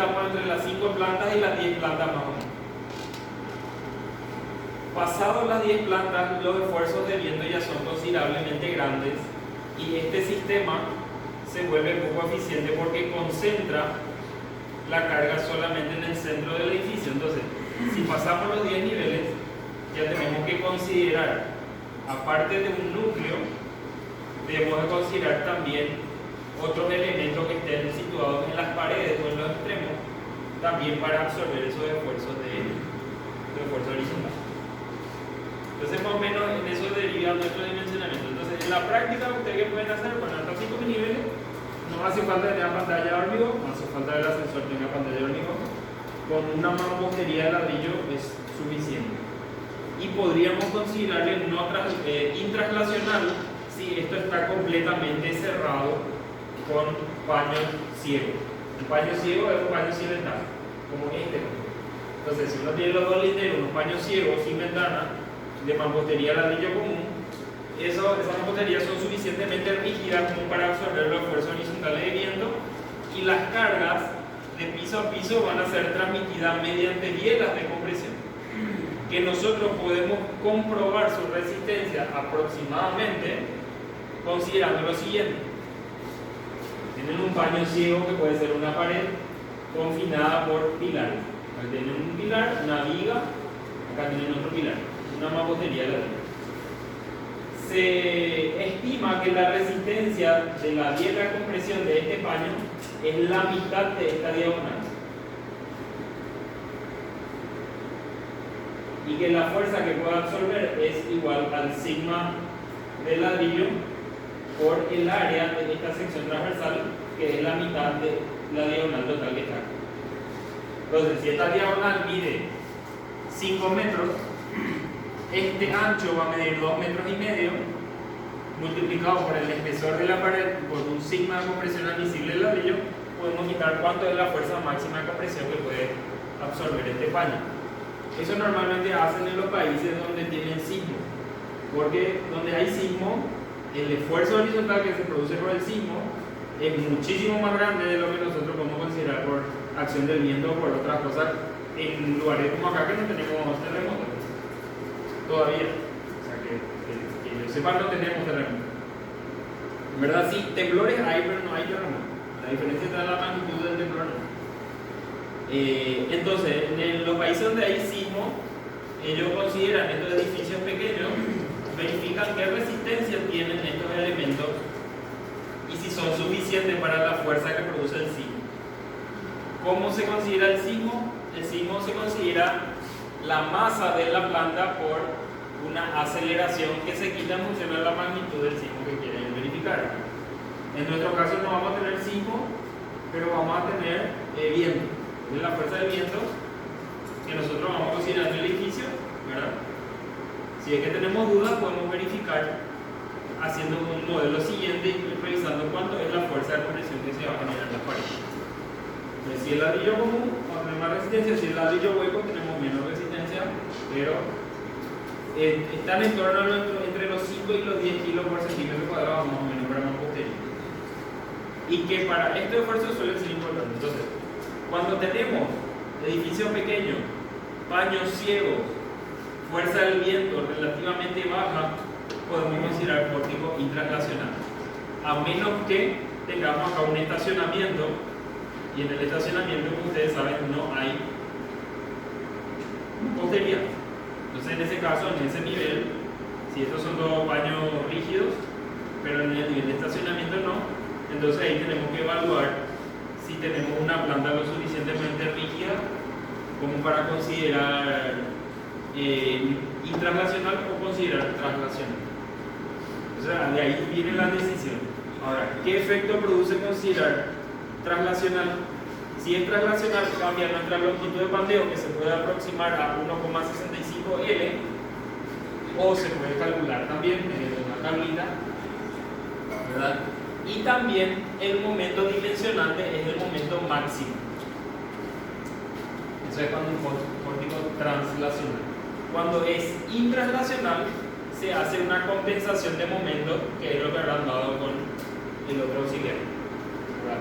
estamos entre las 5 plantas y las 10 plantas más o menos. Pasados las 10 plantas, los esfuerzos de viento ya son considerablemente grandes y este sistema se vuelve poco eficiente porque concentra la carga solamente en el centro del edificio. Entonces, si pasamos los 10 niveles, ya tenemos que considerar, aparte de un núcleo, debemos de considerar también otros elementos que estén situados en las paredes o en los extremos, también para absorber esos esfuerzos de esfuerzo horizontal. Entonces, más o menos en eso deriva nuestro dimensionamiento. Entonces, en la práctica, ustedes que pueden hacer, bueno, hasta 5 niveles, no hace falta tener pantalla de hormigón, no hace falta que el ascensor tenga pantalla de hormigón, con una mampostería de ladrillo es suficiente. Y podríamos considerarle intraslacional si esto está completamente cerrado con paño ciego. El paño ciego es un paño sin ventana, como este. Entonces, si uno tiene los dos linderos, unos paños ciegos sin ventana, de mampostería de ladrillo común, esas mamposterías son suficientemente rígidas como para absorber los esfuerzos horizontales de viento y las cargas de piso a piso van a ser transmitidas mediante bielas de compresión, que nosotros podemos comprobar su resistencia aproximadamente considerando lo siguiente. Tienen un paño ciego que puede ser una pared confinada por pilares. Acá tienen un pilar, una viga, acá tienen otro pilar, una mampostería de ladrillo. Se estima que la resistencia de la biela de compresión de este paño es la mitad de esta diagonal. Y que la fuerza que puede absorber es igual al sigma del ladrillo por el área de esta sección transversal, que es la mitad de la diagonal total que está acá. Entonces, si esta diagonal mide 5 metros, este ancho va a medir 2,5 metros, multiplicado por el espesor de la pared por un sigma de compresión admisible del ladrillo, podemos quitar cuánto es la fuerza máxima de compresión que puede absorber este paño. Eso normalmente hacen en los países donde tienen sismo, porque donde hay sismo, el esfuerzo horizontal que se produce por el sismo es muchísimo más grande de lo que nosotros podemos considerar por acción del viento o por otras cosas en lugares como acá que no tenemos terremotos todavía. O sea que yo sepa, no tenemos terremotos. En verdad sí, temblores hay, pero no hay terremotos. La diferencia está en la magnitud del temblor. Entonces, en los países donde hay sismo, ellos consideran estos edificios pequeños, verifican qué resistencia tienen estos elementos y si son suficientes para la fuerza que produce el sismo. ¿Cómo se considera el sismo? El sismo se considera la masa de la planta por una aceleración que se quita en función de la magnitud del sismo que quieren verificar. En nuestro caso no vamos a tener sismo, pero vamos a tener viento. Es la fuerza del viento que nosotros vamos a considerar en el edificio, ¿verdad? Si es que tenemos dudas, podemos verificar haciendo un modelo siguiente y revisando cuánto es la fuerza de compresión que se va a generar en las paredes. Entonces, si el ladrillo común va a tener más resistencia, si el ladrillo hueco tenemos menos resistencia, pero están en torno a entre los 5 y los 10 kilos por centímetro cuadrado más o menos para mampostería. Y que para estos esfuerzos suelen ser importantes. Entonces, cuando tenemos edificios pequeños, paños ciegos, fuerza del viento relativamente baja, podemos considerar pórtico intraslacional. A menos que tengamos acá un estacionamiento, y en el estacionamiento, como ustedes saben, no hay mampostería. Entonces, en ese caso, en ese nivel, si estos son dos paños rígidos, pero en el nivel de estacionamiento no, entonces ahí tenemos que evaluar si tenemos una planta lo suficientemente rígida como para considerar intraslacional o considerar traslacional. O sea, de ahí viene la decisión. Ahora, ¿qué efecto produce considerar traslacional? Si es traslacional, cambia nuestra longitud de pandeo, que se puede aproximar a 1,65 L, o se puede calcular también mediante una tablita, ¿verdad? Y también el momento dimensionante es el momento máximo. Eso es cuando un pórtico translacional. Cuando es intraslacional, se hace una compensación de momento, que es lo que habrán dado con el otro auxiliar.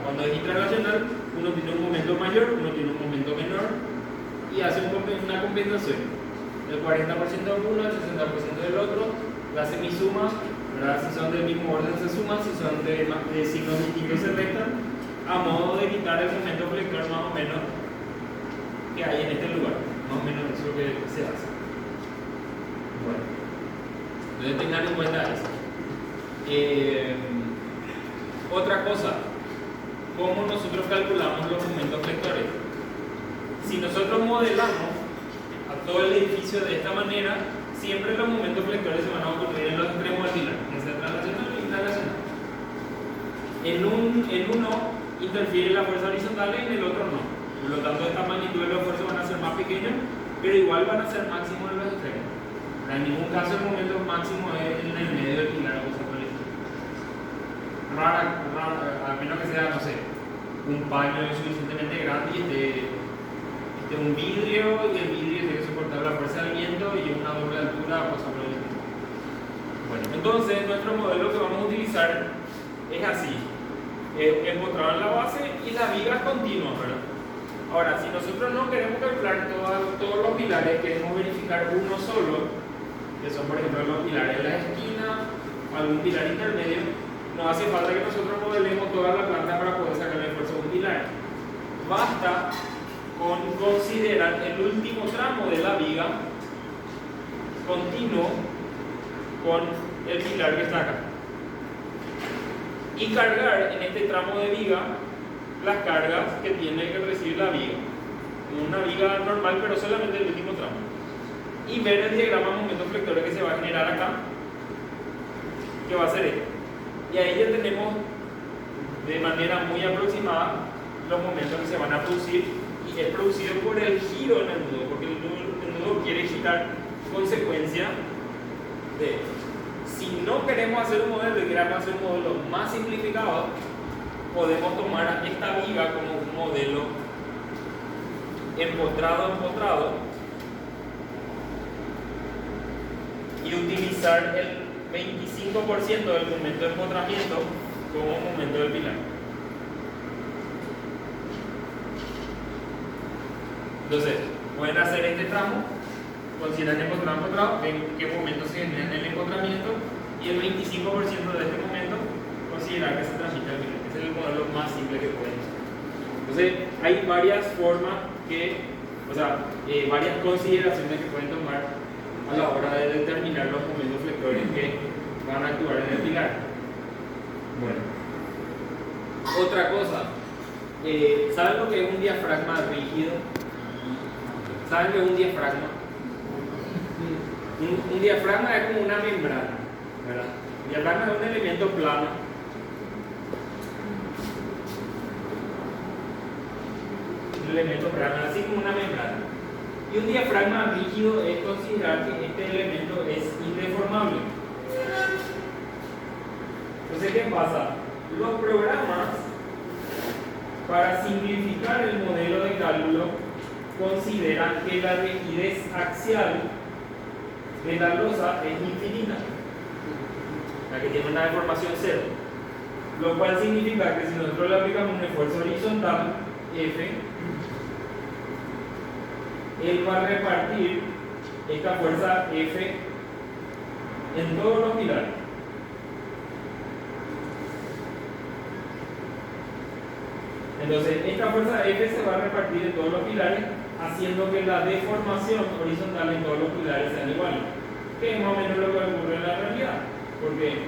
Cuando es intraslacional, uno tiene un momento mayor, uno tiene un momento menor y hace una compensación. El 40% de uno, el 60% del otro, la semisuma, ¿verdad? Si son del mismo orden se suman, si son de signos distintos se restan, a modo de quitar el momento flector más o menos que hay en este lugar. Más o menos eso es lo que se hace. Bueno, entonces tengan en cuenta eso. Otra cosa, ¿cómo nosotros calculamos los momentos flectores? Si nosotros modelamos a todo el edificio de esta manera, siempre los momentos flectores se van a ocurrir en los extremos del pilar, ya sea translacional o intralacional. En uno interfiere la fuerza horizontal y en el otro no. Por lo tanto, esta magnitud de los esfuerzos van a ser más pequeños, pero igual van a ser máximos en los extremos. En ningún caso el momento máximo es en el medio del pilar o cosa por el estilo. Rara, a menos que sea, no sé, un paño suficientemente grande y un vidrio, y el vidrio tiene que soportar la fuerza del viento y una doble altura o cosa por el estilo. Bueno, entonces nuestro modelo que vamos a utilizar es así. Empotrado en la base y las vigas continuas, ¿verdad? Ahora, si nosotros no queremos calcular todos los pilares, queremos verificar uno solo, que son por ejemplo los pilares de la esquina, algún pilar intermedio, no hace falta que nosotros modelemos toda la planta para poder sacar el esfuerzo de un pilar. Basta con considerar el último tramo de la viga continuo con el pilar que está acá. Y cargar en este tramo de viga las cargas que tiene que recibir la viga. Una viga normal, pero solamente el último tramo. Y ver el diagrama de momentos flectores que se va a generar acá, que va a ser este. Y ahí ya tenemos de manera muy aproximada los momentos que se van a producir, y es producido por el giro en el nudo, porque el nudo quiere girar consecuencia de esto. Si no queremos hacer un modelo y queremos hacer un modelo más simplificado, podemos tomar esta viga como un modelo empotrado y utilizar el 25% del momento de empotramiento como momento del pilar. Entonces, pueden hacer este tramo, considerar el empotrado, ven qué momento se genera en el empotramiento, y el 25% de este momento considerar que se transmite al pilar. Ese es el modelo más simple que pueden usar. Entonces, hay varias formas varias consideraciones que pueden tomar a la hora de determinar los momentos flectores que van a actuar en el pilar. Bueno, otra cosa, ¿saben lo que es un diafragma rígido? ¿Saben qué es un diafragma? Un diafragma es como una membrana, ¿verdad? El diafragma es un elemento plano. Un elemento plano, así como una membrana. Y un diafragma rígido es considerar que este elemento es indeformable. Entonces, ¿qué pasa? Los programas, para simplificar el modelo de cálculo, consideran que la rigidez axial de la losa es infinita, la que tiene una deformación cero, lo cual significa que si nosotros le aplicamos un esfuerzo horizontal F, él va a repartir esta fuerza F en todos los pilares. Entonces, esta fuerza F se va a repartir en todos los pilares, haciendo que la deformación horizontal en todos los pilares sean iguales, que es más o menos lo que ocurre en la realidad, porque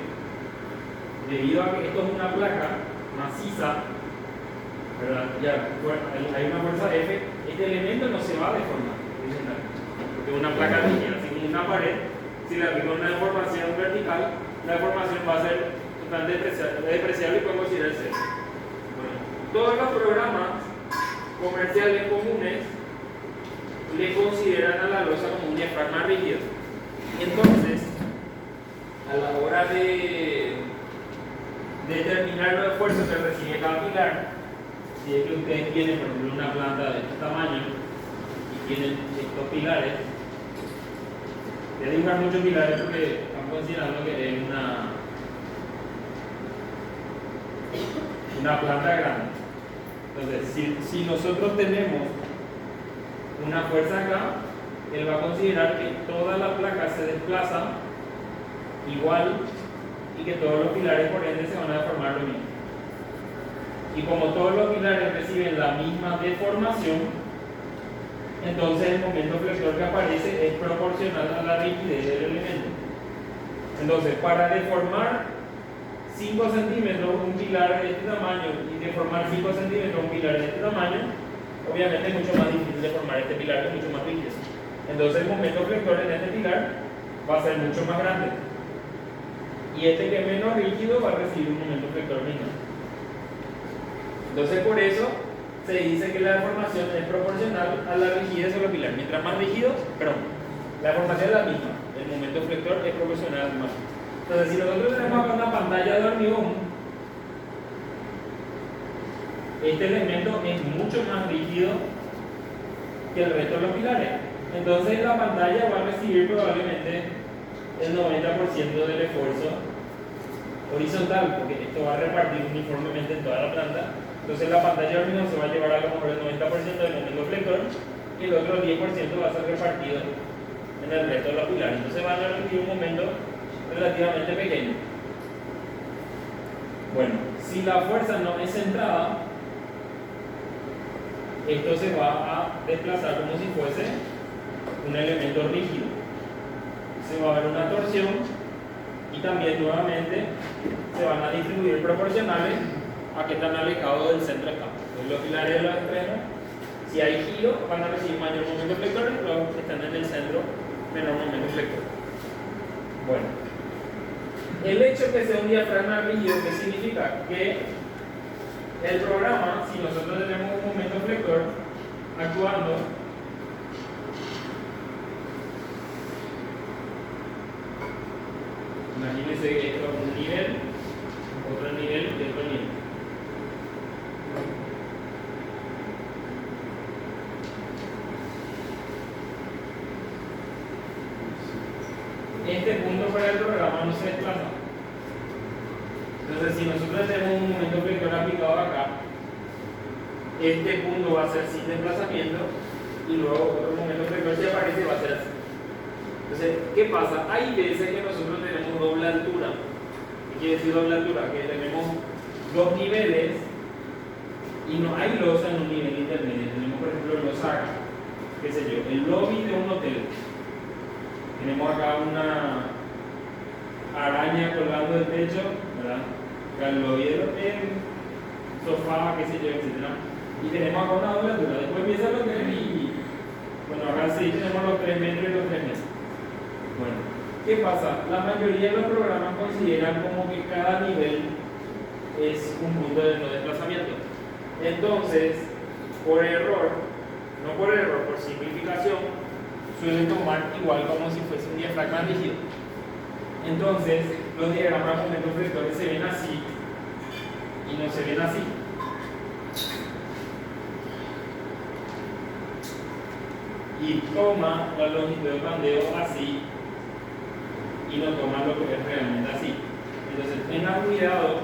debido a que esto es una placa maciza, ¿verdad? Ya hay una fuerza F, este elemento no se va a deformar porque es una placa rígida, así como una pared. Si le aplico una deformación vertical, la deformación va a ser totalmente despreciable y podemos considerar cero. Bueno, todos los programas comerciales comunes le consideran a la losa como un diafragma rígido. Entonces, a la hora de determinar los esfuerzos que recibe cada pilar, si es que ustedes tienen, por ejemplo, una planta de este tamaño y tienen estos pilares, voy a dibujar muchos pilares porque estamos considerando que es una planta grande. Entonces, si nosotros tenemos una fuerza acá, él va a considerar que toda la placa se desplaza igual y que todos los pilares por ende se van a deformar lo mismo. Y como todos los pilares reciben la misma deformación, entonces el momento flector que aparece es proporcional a la rigidez del elemento. Entonces, para deformar 5 centímetros un pilar de este tamaño y deformar 5 centímetros un pilar de este tamaño, obviamente es mucho más difícil deformar este pilar, que es mucho más rígido. Entonces el momento flector en este pilar va a ser mucho más grande. Y este que es menos rígido va a recibir un momento flector menor. Entonces por eso se dice que la deformación es proporcional a la rigidez de los pilares. Mientras más rígido, perdón, la deformación es la misma, el momento flector es proporcional al más. Entonces, si nosotros tenemos acá una pantalla de hormigón, este elemento es mucho más rígido que el resto de los pilares. Entonces, la pantalla va a recibir probablemente el 90% del esfuerzo horizontal, porque esto va a repartir uniformemente en toda la planta. Entonces, la pantalla de hormigón se va a llevar a lo mejor el 90% del momento flector y el otro 10% va a ser repartido en el resto de los pilares. Entonces, van a recibir un momento relativamente pequeño. Bueno, si la fuerza no es centrada, esto se va a desplazar como si fuese un elemento rígido. Se va a ver una torsión y también nuevamente se van a distribuir proporcionales a que están alejados del centro están. Entonces, los pilares de los extremos, si hay giro, van a recibir mayor momento flector y los que están en el centro, menor momento flector. Bueno, el hecho que sea un diafragma rígido, ¿qué significa? Que el programa, si nosotros tenemos un momento flector actuando, imagínense que esto es un nivel, otro nivel y otro nivel. Este punto para el programa no se desplaza. Entonces, si nosotros tenemos un momento flector aplicado acá, este punto va a ser sin desplazamiento y luego otro momento flector que aparece va a ser así. Entonces, ¿qué pasa? Hay veces que nosotros tenemos doble altura. ¿Qué quiere decir doble altura? Que tenemos dos niveles y no hay losa en un nivel intermedio. Tenemos, por ejemplo, losa acá, qué sé yo, el lobby de un hotel. Tenemos acá una araña colgando del techo, ¿verdad? Acá el lobby del hotel, sofá, qué sé yo, etc. Y tenemos acá una doble altura. Después empieza el hotel y, bueno, acá sí tenemos los 3 metros y los 3 metros. Bueno, ¿qué pasa? La mayoría de los programas consideran como que cada nivel es un punto de no desplazamiento. Entonces, por error, no por error, por simplificación, suelen tomar igual como si fuese un diafragma rígido. Entonces, los diagramas momentos flectores se ven así y no se ven así. Y toma la longitud de pandeo así y no toma lo que es realmente así. Entonces, tengan cuidado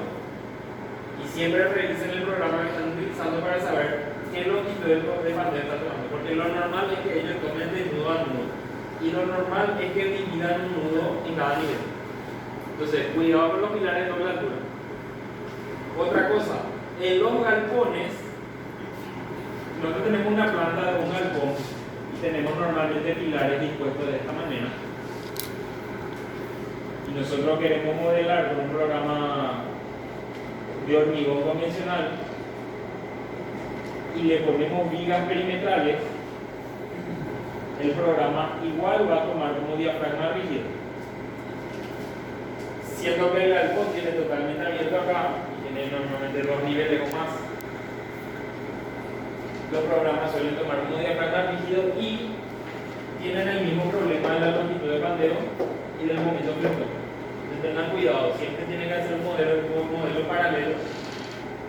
y siempre revisen el programa que están utilizando para saber qué longitud de pandeo está tomando, porque lo normal es que ellos tomen de nudo a nudo y lo normal es que dividan un nudo en cada nivel. Entonces, cuidado con los pilares de doble altura. Otra cosa, en los galpones, nosotros tenemos una planta de un galpón y tenemos normalmente pilares dispuestos de esta manera. Y nosotros queremos modelar con un programa de hormigón convencional y le ponemos vigas perimetrales, el programa igual va a tomar como diafragma rígido. Siendo que el galpón tiene totalmente abierto acá y tiene normalmente 2 niveles o más, los programas suelen tomar como diafragma rígido y tienen el mismo problema de la longitud de pandeo y del momento flector. Entonces tengan cuidado, siempre tienen que hacer un modelo paralelo.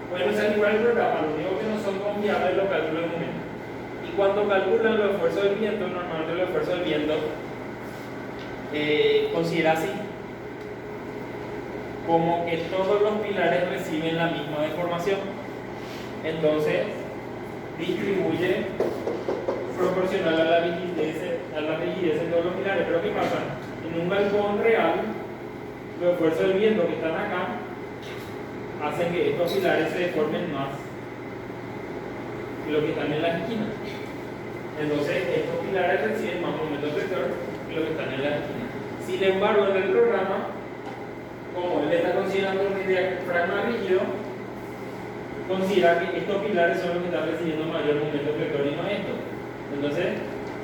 Pueden usar igual el programa, lo único que no son confiables los cálculos de momento. Y cuando calculan los esfuerzos del viento, normalmente los esfuerzos del viento considera así, como que todos los pilares reciben la misma deformación. entonces distribuye proporcional a la rigidez de todos los pilares. Pero ¿qué pasa? En un galpón real, los esfuerzos del viento que están acá hacen que estos pilares se deformen más que los que están en las esquinas. Entonces, estos pilares reciben más momento flector que los que están en las esquinas. Sin embargo, en el programa, como él está considerando un diafragma rígido, considera que estos pilares son los que están recibiendo mayor momento flector y no estos. Entonces,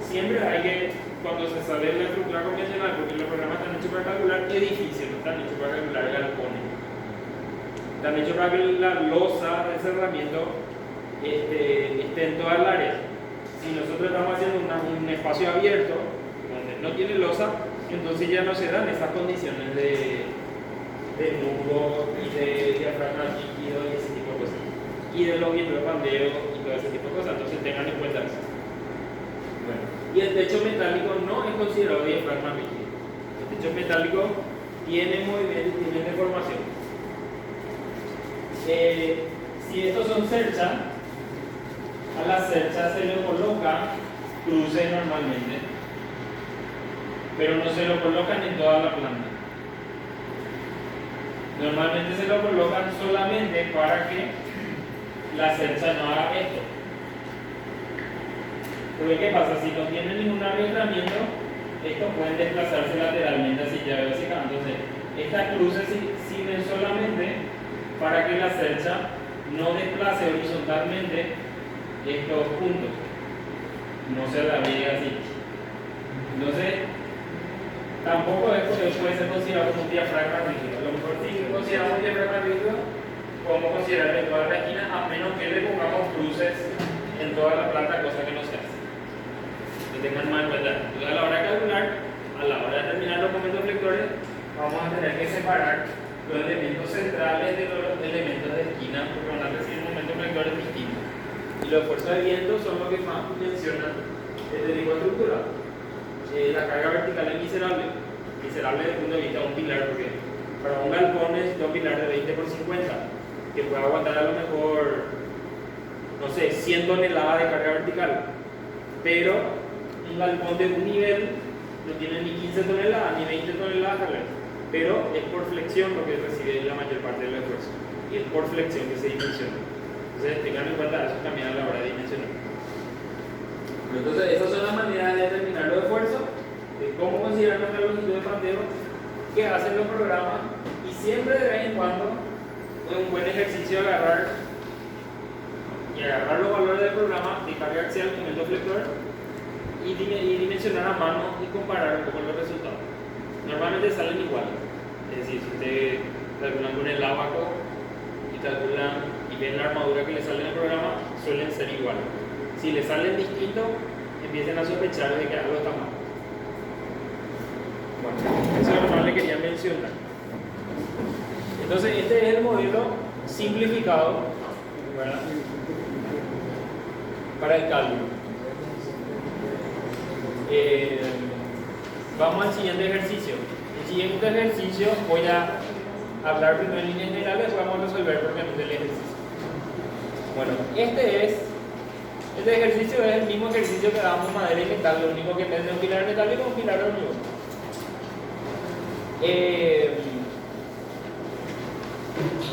siempre hay que, cuando se sale de la estructura convencional, porque los programas están hechos para calcular edificios, no están hechos para calcular galpones. Están hechos para que la losa de cerramiento esté en todas las áreas. Si nosotros estamos haciendo un espacio abierto, donde no tiene losa, entonces ya no se dan esas condiciones de nudo y de diafragma líquido y ese tipo de cosas. Y de los vientos de pandeo y todo ese tipo de cosas, entonces tengan en cuenta eso. Bueno, y el techo metálico no es considerado diafragma rígido. El techo metálico tiene movimiento, tiene deformación. Si estos son cerchas, a las cerchas se le coloca cruces normalmente, pero no se lo colocan en toda la planta. Normalmente se lo colocan solamente para que la cercha no haga esto. Porque ¿qué pasa? Si no tienen ningún arrastramiento, estos pueden desplazarse lateralmente así ya básicamente. Entonces, estas cruces sirven solamente para que la cercha no desplace horizontalmente estos puntos, no se la riega así. Entonces, tampoco puede ser considerado como un diafragma rígido. A lo mejor si consideramos un diafragma rígido, podemos considerarlo en toda la esquina, a menos que le pongamos cruces en toda la planta, cosa que no se hace. Que tengan más en cuenta. Entonces, a la hora de calcular, a la hora de determinar los momentos flectores, vamos a tener que separar los elementos centrales de los elementos de esquina, porque van a recibir momentos flectores distintos. Y los esfuerzos de viento son los que más mencionan este tipo de estructura. La carga vertical es miserable desde el punto de vista de un pilar, porque para un galpón necesita un pilar de 20 por 50 que pueda aguantar a lo mejor, no sé, 100 toneladas de carga vertical, pero un galpón de un nivel no tiene ni 15 toneladas ni 20 toneladas de carga, pero es por flexión lo que recibe la mayor parte del esfuerzo, y es por flexión que se dimensiona. Entonces tengan en cuenta eso también a la hora de dimensionar. Entonces esas son las maneras de determinar los esfuerzos, de cómo considerar nuestra longitud de pandeo, que hacen los programas, y siempre de vez en cuando es un buen ejercicio agarrar los valores del programa de carga axial, momento flector, y dimensionar a mano y comparar un poco los resultados. Normalmente salen iguales, es decir, si ustedes calculan con el abaco y calculan y ven la armadura que le sale en el programa, suelen ser iguales. Si le salen distintos, empiecen a sospechar de que algo está mal. Bueno, eso es lo que le quería mencionar. Entonces, este es el modelo simplificado, ¿verdad?, para el cálculo. Vamos al siguiente ejercicio. El siguiente ejercicio voy a hablar primero en líneas generales, después vamos a resolver propiamente el ejercicio. Bueno, este ejercicio es el mismo ejercicio que damos madera y metal, lo único que en vez de un pilar metálico, un pilar hormigón.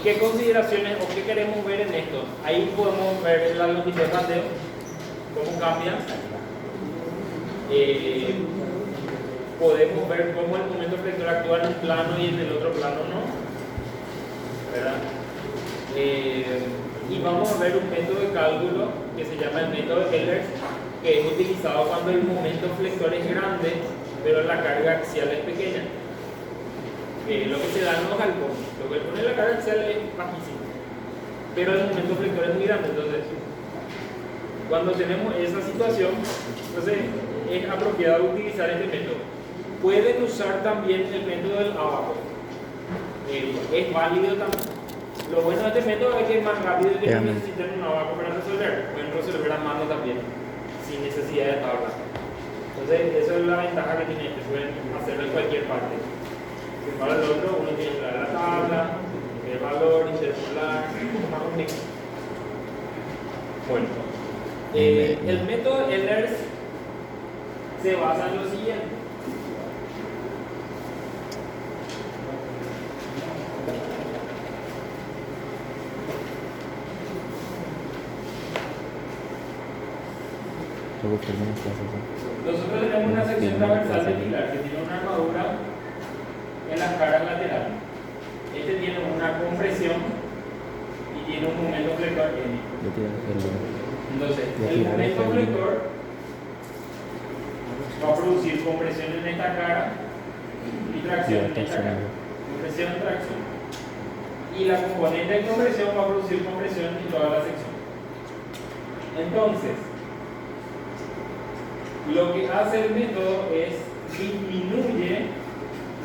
¿Qué consideraciones o qué queremos ver en esto? Ahí podemos ver la longitud de pandeo, cómo cambia. Podemos ver cómo el momento flector actúa en un plano y en el otro plano no, ¿verdad? Y vamos a ver un método de cálculo que se llama el método de Ehlers, que es utilizado cuando el momento flector es grande, pero la carga axial es pequeña. Lo que se da en los galpones, lo que pone la carga axial es bajísimo, pero el momento flector es muy grande. Entonces, cuando tenemos esa situación, entonces es apropiado utilizar este método. Pueden usar también el método del abaco, es válido también. Lo bueno de este método es que es más rápido y que no necesitan un abaco para resolver. Pueden resolver a mano también, sin necesidad de tabla. Entonces, esa es la ventaja que tiene este, pueden hacerlo en cualquier parte. Si para el otro, uno tiene que traer la tabla, el valor, interpolar, un poco más complicado. Bueno, el método Ehlers se basa en lo siguiente. Nosotros tenemos una sección transversal de pilar que tiene una armadura en las caras laterales. Este tiene una compresión y tiene un momento flector N. Entonces, el momento flector va a producir compresión en esta cara y tracción en esta cara. Compresión y tracción. Y la componente de compresión va a producir compresión en toda la sección. Entonces, lo que hace el método es disminuye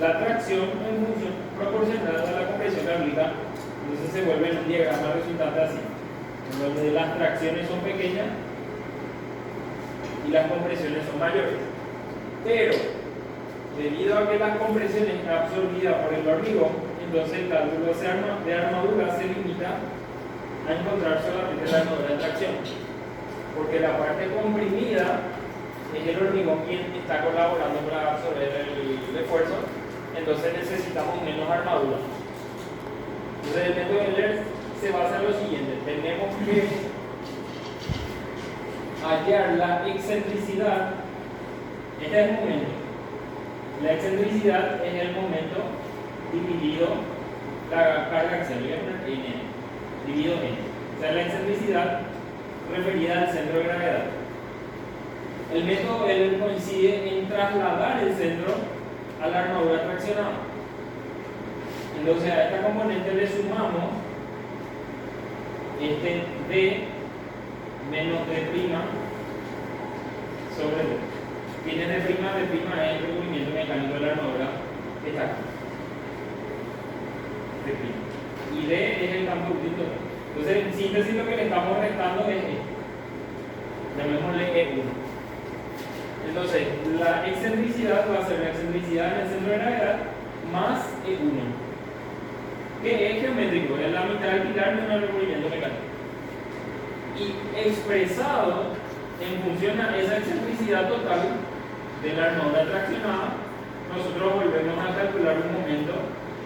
la tracción en función proporcional a la compresión que aplica. Entonces se vuelve en un diagrama resultante así, en donde las tracciones son pequeñas y las compresiones son mayores. Pero, debido a que la compresión es absorbida por el hormigón, entonces el cálculo de armadura se limita a encontrar solamente la armadura de tracción, porque la parte comprimida es el hormigón quien está colaborando para absorber el esfuerzo, entonces necesitamos menos armadura. Entonces el método Ehlers se basa en lo siguiente: tenemos que hallar la excentricidad. Este es el momento. La excentricidad es el momento dividido la carga axial, N, dividido N. O sea, la excentricidad referida al centro de gravedad. El método Ehlers coincide en trasladar el centro a la armadura traccionada. Entonces a esta componente le sumamos este D menos D' sobre D. Tiene D', D' es el recubrimiento mecánico de la armadura que está aquí. D'. Y D es el campo útil. Entonces en síntesis lo que le estamos restando es E. Llamémosle E1. Entonces, la excentricidad va a ser la excentricidad en el centro de gravedad más E1, que es geométrico, es la mitad del pilar menos el recubrimiento mecánico. Y expresado en función a esa excentricidad total de la armadura traccionada, nosotros volvemos a calcular un momento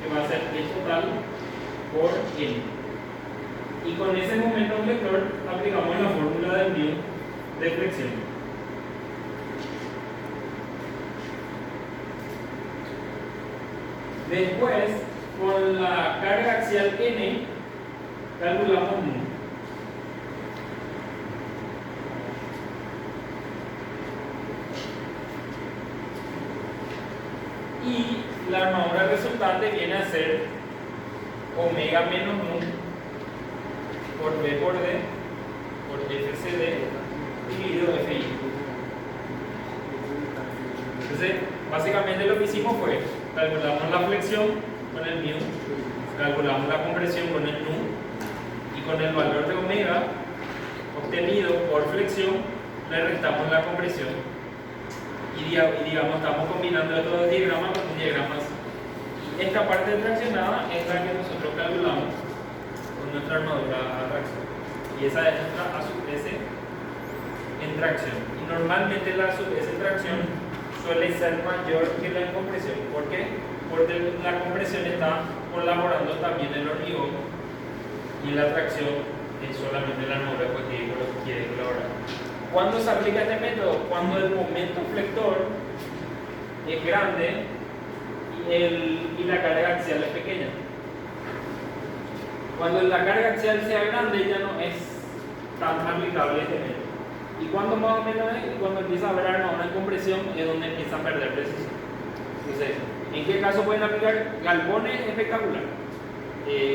que va a ser E total por N. Y con ese momento flector aplicamos la fórmula del mu de flexión. Después, con la carga axial N, calculamos mu. Y la armadura resultante viene a ser omega menos mu por B por D por FCD dividido FI. Entonces, básicamente lo que hicimos fue calculamos la flexión con el mu, calculamos la compresión con el nu, y con el valor de omega obtenido por flexión le restamos la compresión. Y digamos, estamos combinando estos dos diagramas con un diagrama así. Esta parte traccionada es la que nosotros calculamos con nuestra armadura a tracción. Y esa es nuestra ASUS en tracción. Y normalmente la ASUS en tracción suele ser mayor que la compresión. ¿Por qué? Porque la compresión está colaborando también el hormigón y la tracción es solamente la armadura que quiere colaborar. ¿Cuándo se aplica este método? Cuando el momento flector es grande y la carga axial es pequeña. Cuando la carga axial sea grande ya no es tan aplicable este método. Y cuando más o menos cuando empieza a haber armadura en compresión es donde empieza a perder precisión. Entonces, ¿en qué caso pueden aplicar? Galpones espectacular.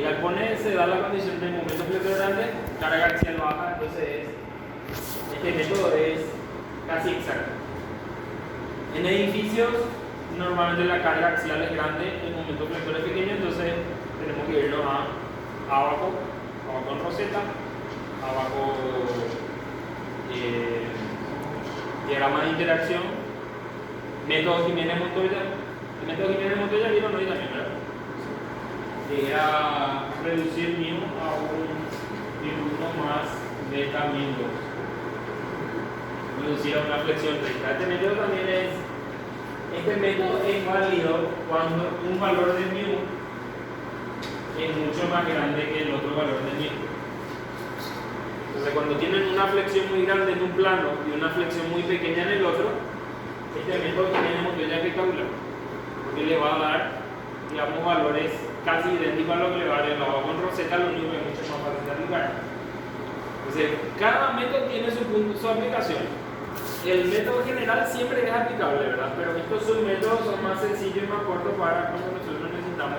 Galpones se da la condición de momento flector grande, carga axial baja, entonces este método es casi exacto. En edificios normalmente la carga axial es grande, el momento flector es pequeño, entonces tenemos que irnos a abajo en roseta, abajo diagrama de interacción, método Jiménez-Montoya. El método Jiménez-Montoya vieron hoy también, ¿verdad? Que era reducir mu a un mu1 más beta 1002. Reducir a una flexión recta. Este método también este método es válido cuando un valor de mu es mucho más grande que el otro valor de mu. Entonces, cuando tienen una flexión muy grande en un plano y una flexión muy pequeña en el otro, este método tenemos que espectacular, porque le va a dar, digamos, valores casi idénticos a lo que le va a dar el lavabo con roseta, lo único que es mucho más fácil de aplicar. Entonces, cada método tiene su aplicación. El método general siempre es aplicable, ¿verdad? Pero estos submétodos son más sencillos y más cortos para cuando nosotros necesitamos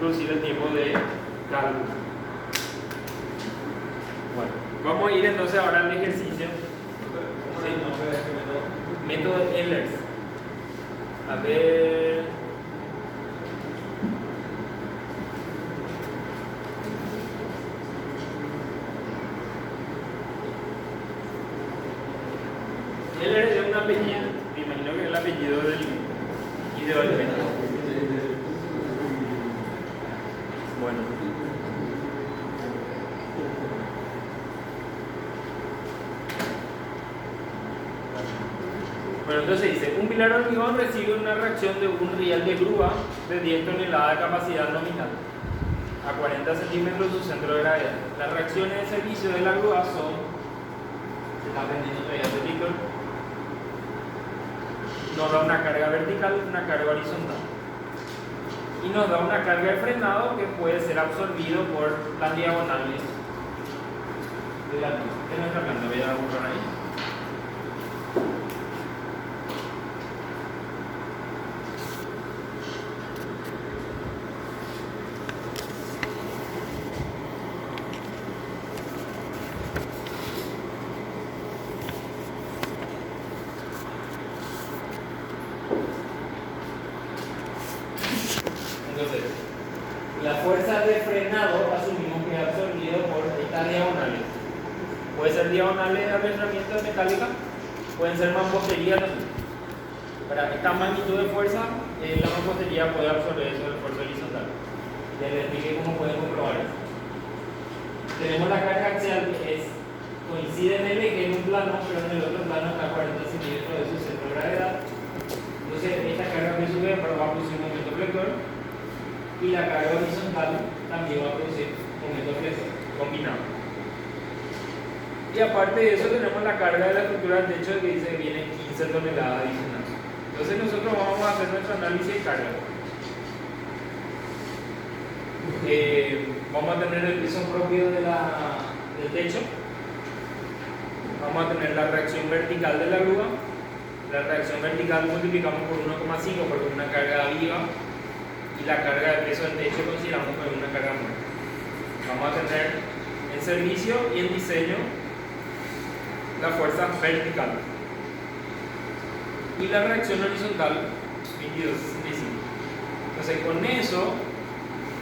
reducir el tiempo de cálculo. Bueno, vamos a ir entonces ahora al ejercicio. Sí. Método Ehlers. A ver. Ehlers es un apellido. Me imagino que es el apellido del ideo del método. Bueno. Bueno, entonces dice, un pilar hormigón recibe una reacción de un riel de grúa de 10 toneladas de capacidad nominal a 40 centímetros de su centro de gravedad. Las reacciones de servicio de la grúa son, se está aprendiendo todavía de Víctor, nos da una carga vertical, una carga horizontal. Y nos da una carga de frenado que puede ser absorbido por las diagonales de la luz. ¿Qué es nuestra planta? Voy a borrar ahí. Entonces, la fuerza de frenado asumimos que es absorbido por estas diagonales. Puede ser diagonales de arrastramiento metálica, pueden ser mamposterías. Para esta magnitud de fuerza, la mampostería puede absorber eso del esfuerzo horizontal. Les expliqué cómo pueden comprobar eso. Tenemos la carga axial que coincide en el eje en un plano, pero en el otro plano está a 40 centímetros de su centro de gravedad. Entonces, esta carga que sube va a producir un momento flector. Y la carga horizontal también va a producir momento flexor combinado. Y aparte de eso tenemos la carga de la estructura del techo que dice que viene 15 toneladas adicionales. Entonces nosotros vamos a hacer nuestro análisis de carga. Vamos a tener el piso propio del techo. Vamos a tener la reacción vertical de la grúa. La reacción vertical multiplicamos por 1,5 porque es una carga viva. Y la carga de peso del techo consideramos como una carga muerta. Vamos a tener en servicio y en diseño la fuerza vertical. Y la reacción horizontal 22,65. Entonces con eso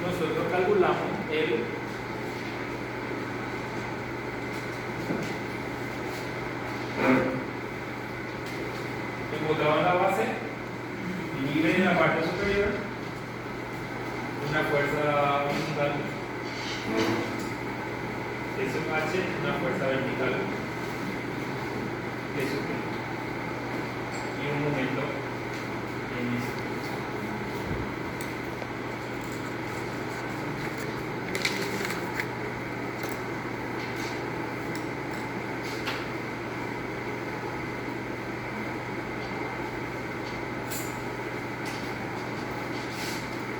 nosotros calculamos el embotado en la base libre de la parte superior, una fuerza horizontal, eso H, una fuerza vertical, eso y un momento en eso.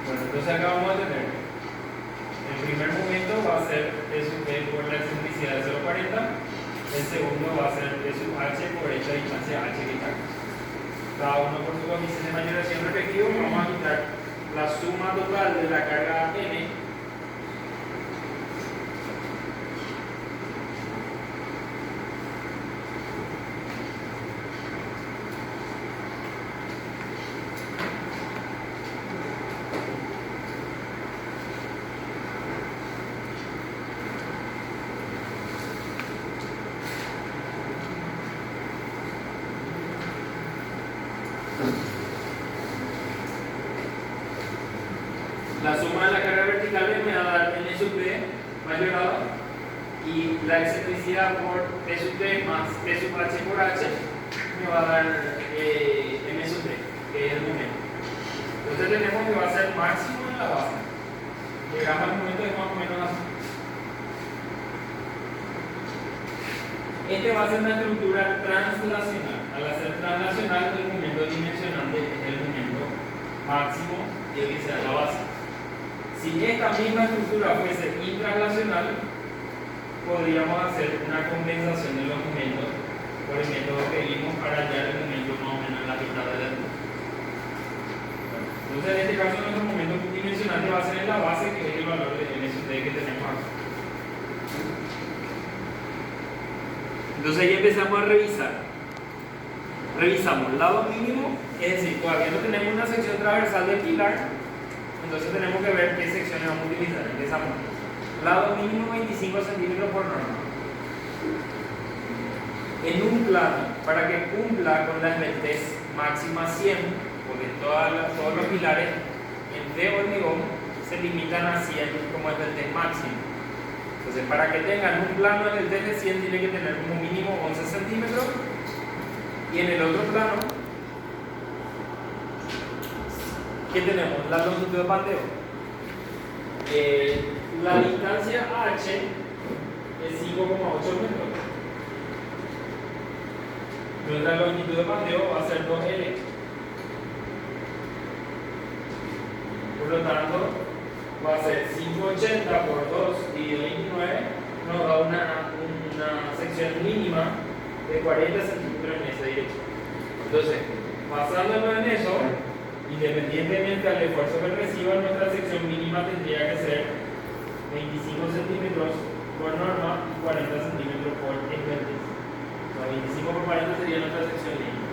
Bueno, entonces acá vamos a tener el primer momento va a ser E sub B por la excentricidad de 0,40, el segundo va a ser E sub H por esta distancia H que está. Cada uno por su coeficiente de mayoración respectivo. Vamos a quitar la suma total de la carga N la suma de la carga vertical me va a dar N sub B mayor a 2 y Y la excentricidad por T sub T más T sub H por H me va a dar M sub T, que es el momento. Entonces tenemos que va a ser máximo en la base. Llegamos al momento de más o menos así. Este va a ser una estructura translacional. Al hacer translacional, el momento dimensionante es el momento máximo que sea la base. Si esta misma estructura fuese intranslacional, podríamos hacer una compensación de los momentos por el método que vimos para hallar el momento más o menos en la mitad de la luz. Entonces, en este caso, nuestro momento multidimensionante va a ser en la base, que es el valor de M sub T que tenemos aquí. Entonces, ya empezamos a revisar. Revisamos lado mínimo, es decir, todavía no tenemos una sección transversal del pilar, entonces tenemos que ver qué secciones vamos a utilizar. Empezamos. Lado mínimo 25 centímetros por norma. En un plano, para que cumpla con la esbeltez máxima 100, porque todos los pilares en T hormigón se limitan a 100 como esbeltez máxima. Entonces, para que tengan un plano en el test de 100 tiene que tener como mínimo 11 centímetros y en el otro plano, ¿qué tenemos? La longitud de pandeo. La distancia H es 5,8 metros. Nuestra longitud de pandeo va a ser 2L. Por lo tanto, va a ser 580 por 2 dividido 29, nos da una sección mínima de 40 centímetros en esa dirección. Entonces, basándonos en eso, independientemente del esfuerzo que reciba, nuestra sección mínima tendría que ser 25 centímetros por norma y 40 centímetros por esbeltez. O sea, 25 por 40 sería nuestra sección mínima.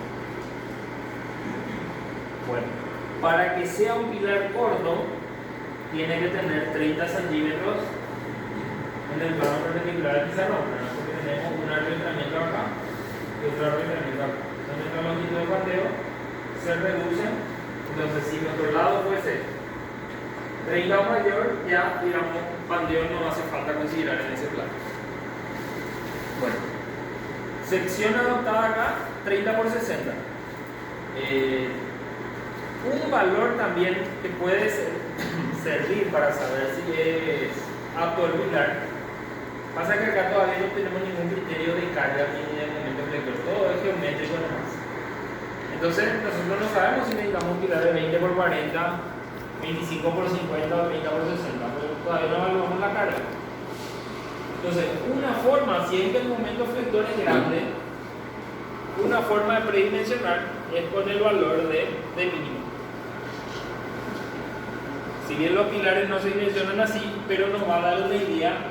Bueno, para que sea un pilar corto, tiene que tener 30 centímetros en el plano perpendicular al pizarrón, ¿verdad? Porque tenemos un arrendamiento acá y otro arrendamiento acá. Entonces, nuestra longitud de pandeo se reduce. Entonces, si nuestro lado fuese 30 o mayor, ya, digamos, pandeo no hace falta considerar en ese plano. Bueno, sección adoptada acá, 30 por 60. Un valor también que puede servir para saber si es apto el pilar. Pasa que acá todavía no tenemos ningún criterio de carga ni de momento flector, todo es geométrico nomás. Entonces nosotros no sabemos si necesitamos un pilar de 20 por 40, 25 por 50 o 30 por 60, pero todavía no evaluamos la carga. Entonces, una forma, si es que el momento flector es grande, una forma de predimensionar es con el valor de mínimo. Si bien los pilares no se dimensionan así, pero nos va a dar una idea